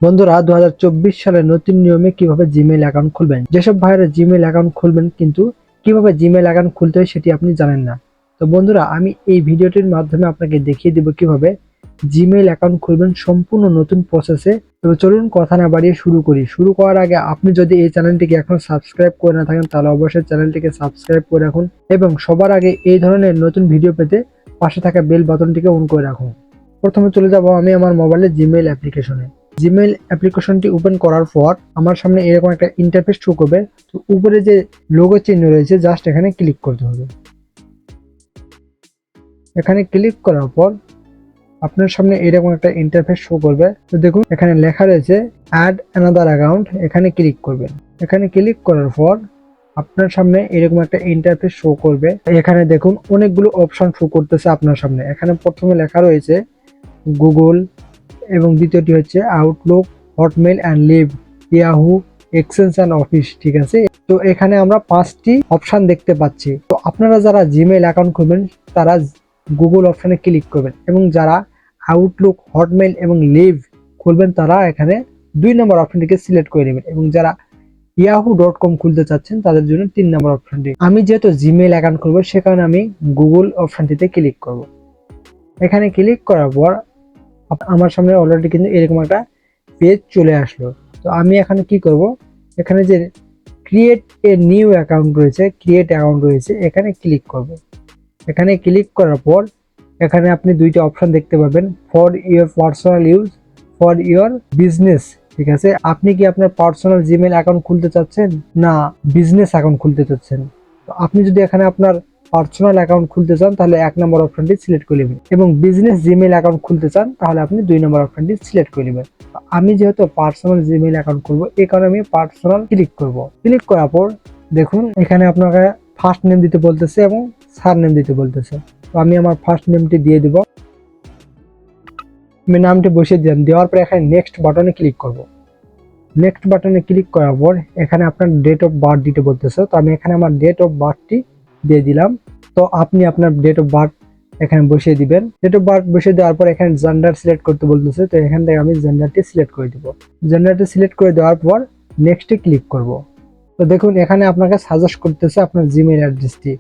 বন্ধুরা 2024 সালের নতুন নিয়মে কিভাবে জিমেইল অ্যাকাউন্ট খুলবেন। যেসব ভাইয়েরা জিমেইল অ্যাকাউন্ট খুলবেন কিন্তু কিভাবে জিমেইল অ্যাকাউন্ট খুলতে হয় সেটি আপনি জানেন না। তো বন্ধুরা আমি এই ভিডিওটির মাধ্যমে আপনাকে দেখিয়ে দিব কিভাবে জিমেইল অ্যাকাউন্ট খুলবেন সম্পূর্ণ নতুন প্রসেসে। তো চলুন কথা না বাড়িয়ে শুরু করি। শুরু করার আগে আপনি যদি এই চ্যানেলটিকে এখনো সাবস্ক্রাইব করে না থাকেন তাহলে অবশ্যই চ্যানেলটিকে সাবস্ক্রাইব করে রাখুন এবং সবার আগে এই ধরনের নতুন ভিডিও পেতে পাশে থাকা বেল বাটনটিকে অন করে রাখুন। প্রথমে চলে যাব আমি আমার মোবাইলে জিমেইল অ্যাপ্লিকেশনে। জিমেইল অ্যাপ্লিকেশনটি ওপেন করার পর আমার সামনে এরকম একটা ইন্টারফেস শো করবে। তো উপরে যে লোগো চিহ্ন রয়েছে জাস্ট এখানে ক্লিক করতে হবে। এখানে ক্লিক করার পর আপনার সামনে এরকম একটা ইন্টারফেস শো করবে। তো দেখুন এখানে লেখা রয়েছে অ্যাড অ্যানাদার অ্যাকাউন্ট, এখানে ক্লিক করবেন। এখানে ক্লিক করার পর আপনার সামনে এরকম একটা ইন্টারফেস শো করবে। এখানে দেখুন অনেকগুলো অপশন শো করতেছে আপনার সামনে। এখানে প্রথমে লেখা রয়েছে গুগল এবং দ্বিতীয়টি হচ্ছে Outlook, Hotmail and Live, Yahoo, Exchange and Office. ঠিক আছে, তো এখানে আমরা 5টি অপশন দেখতে পাচ্ছি। তো আপনারা যারা জিমেইল অ্যাকাউন্ট খুলবেন তারা গুগল অপশনে ক্লিক করবেন এবং যারা আউটলুক, হটমেল এবং লিভ খুলবেন তারা এখানে 2 নম্বর অপশনটিকে সিলেক্ট করে নেবেন এবং যারা yahoo.com খুলতে চাচ্ছেন তাদের জন্য 3 নম্বর অপশনটি। আমি যেহেতু জিমেইল অ্যাকাউন্ট খুলবো সে কারণে আমি গুগল অপশনটিতে ক্লিক করব। এখানে ক্লিক করার পর আমার সামনে অলরেডি কিন্তু এরকম একটা পেজ চলে আসলো। তো আমি এখানে কি করব, এখানে যে ক্রিয়েট এ নিউ অ্যাকাউন্ট রয়েছে, ক্রিয়েট অ্যাকাউন্ট রয়েছে, এখানে ক্লিক করব। এখানে ক্লিক করার পর এখানে আপনি 2টা অপশন দেখতে পাবেন, for your personal use, for your business. ঠিক আছে, আপনি কি আপনার পার্সোনাল জিমেইল অ্যাকাউন্ট খুলতে চাচ্ছেন না বিজনেস অ্যাকাউন্ট খুলতে চাচ্ছেন। তো আপনি যদি এখানে আপনার পার্সোনাল অ্যাকাউন্ট খুলতে চান তাহলে 1 নম্বর অপশনটি সিলেক্ট করে নেবেন এবং বিজনেস জিমেইল অ্যাকাউন্ট খুলতে চান তাহলে আপনি 2 নম্বর অপশনটি সিলেক্ট করে নেবেন। আমি যেহেতু পার্সোনাল জিমেইল অ্যাকাউন্ট করব এই কারণে আমি পার্সোনাল ক্লিক করব। ক্লিক করার পর দেখুন এখানে আপনাকে ফার্স্ট নেম দিতে বলতেছে এবং সার নেম দিতে বলতেছে। তো আমি আমার ফার্স্ট নেমটি দিয়ে দিব, আমি নামটি বসিয়ে দিলাম। দেওয়ার পর এখানে নেক্সট বাটনে ক্লিক করব। নেক্সট বাটনে ক্লিক করার পর এখানে আপনার ডেট অফ বার্থ দিতে বলতেছে। তো আমি এখানে আমার ডেট অফ বার্থটি দিয়ে দিলাম। তো আপনি আপনার ডেট অফ বার্থ এখানে বসিয়ে দিবেন। ডেট অফ বার্থ বসিয়ে দেওয়ার পর এখানে জেন্ডার সিলেক্ট করতে বলতেছে। তো এখান থেকে আমি জেন্ডারটি সিলেক্ট করে দিব। জেন্ডারটি সিলেক্ট করে দেওয়ার পর নেক্সটে ক্লিক করব। তো দেখুন এখানে আপনাকে সাজেস্ট করতেছে আপনার জিমেইল অ্যাড্রেসটি।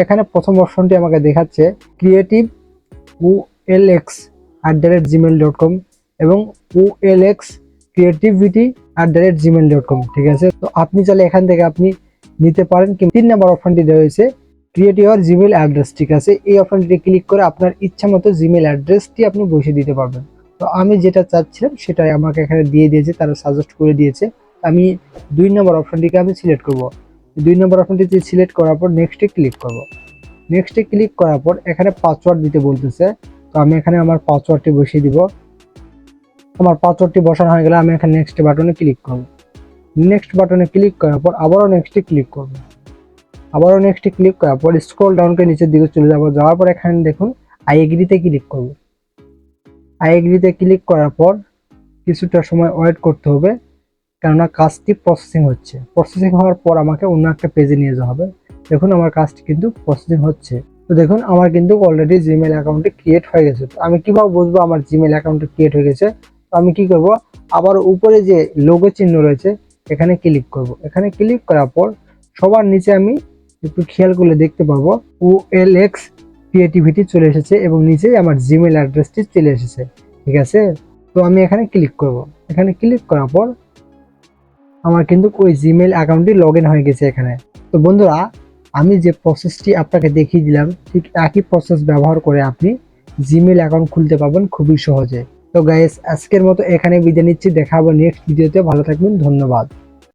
এখানে প্রথম অপশনটি আমাকে দেখাচ্ছে ক্রিয়েটিভ olx@gmail.com এবং olx creativity@gmail.com। ঠিক আছে, তো আপনি চাইলে এখান থেকে আপনি নিতে পারেন। 3 নম্বর অপশনটি দেওয়া হয়েছে ক্রিয়েট ইওর জিমেইল অ্যাড্রেস। ঠিক আছে, এই অপশনটি ক্লিক করে আপনার ইচ্ছা মতো জিমেইল অ্যাড্রেসটি আপনি বসিয়ে দিতে পারবেন। তো আমি যেটা চাচ্ছিলাম সেটাই আমাকে এখানে দিয়ে দিয়েছে, তারা সাজেস্ট করে দিয়েছে। আমি 2 নম্বর অপশনটিকে আমি সিলেক্ট করব। 2 নম্বর অপশনটি সিলেক্ট করার পর নেক্সটে ক্লিক করব। নেক্সটে ক্লিক করার পর এখানে পাসওয়ার্ড দিতে বলতেছে। তো আমি এখানে আমার পাসওয়ার্ডটি বসিয়ে দিব। আমার পাসওয়ার্ডটি বসানো হয়ে গেলে আমি এখানে নেক্সট বাটনে ক্লিক করব। নেক্সট বাটনে ক্লিক করার পর আবারও নেক্সটে ক্লিক করব। আবারও নেক্সটে ক্লিক করার পর স্ক্রল ডাউন করে নিচের দিকে চলে যাব। যাওয়ার পর এখানে দেখুন আই এগ্রিতে ক্লিক করব। আই এগ্রিতে ক্লিক করার পর কিছুটা সময় ওয়েট করতে হবে, কেননা কাজটি প্রসেসিং হচ্ছে। প্রসেসিং হওয়ার পর আমাকে অন্য একটা পেজে নিয়ে যাওয়া হবে। দেখুন আমার কাজটি কিন্তু প্রসেসিং হচ্ছে। তো দেখুন আমার কিন্তু অলরেডি জিমেইল অ্যাকাউন্টটি ক্রিয়েট হয়ে গেছে। তো আমি কিভাবে বুঝবো আমার জিমেইল অ্যাকাউন্টটি ক্রিয়েট হয়ে গেছে? তো আমি কি করব, আবার উপরে যে লোগো চিহ্ন রয়েছে এখানে ক্লিক করব। এখানে ক্লিক করার পর সবার নিচে আমি একটু খেয়াল করলে দেখতে পাবো OLX ক্রিয়েটিভিটি চলে এসেছে এবং নিচে আমার জিমেইল অ্যাড্রেসটি চলে এসেছে। ঠিক আছে, তো আমি এখানে ক্লিক করব। এখানে ক্লিক করার পর আমার কিন্তু ওই জিমেইল অ্যাকাউন্টটি লগ ইন হয়ে গেছে এখানে। তো বন্ধুরা আমি যে প্রসেসটি আপনাকে দেখিয়ে দিলাম ঠিক একই প্রসেস ব্যবহার করে আপনি জিমেইল অ্যাকাউন্ট খুলতে পারবেন খুবই সহজে। তো গাইস আজকের মতো এখানে বিদায় নিচ্ছি, দেখা হবে নেক্সট ভিডিওতে। ভালো থাকবেন, ধন্যবাদ।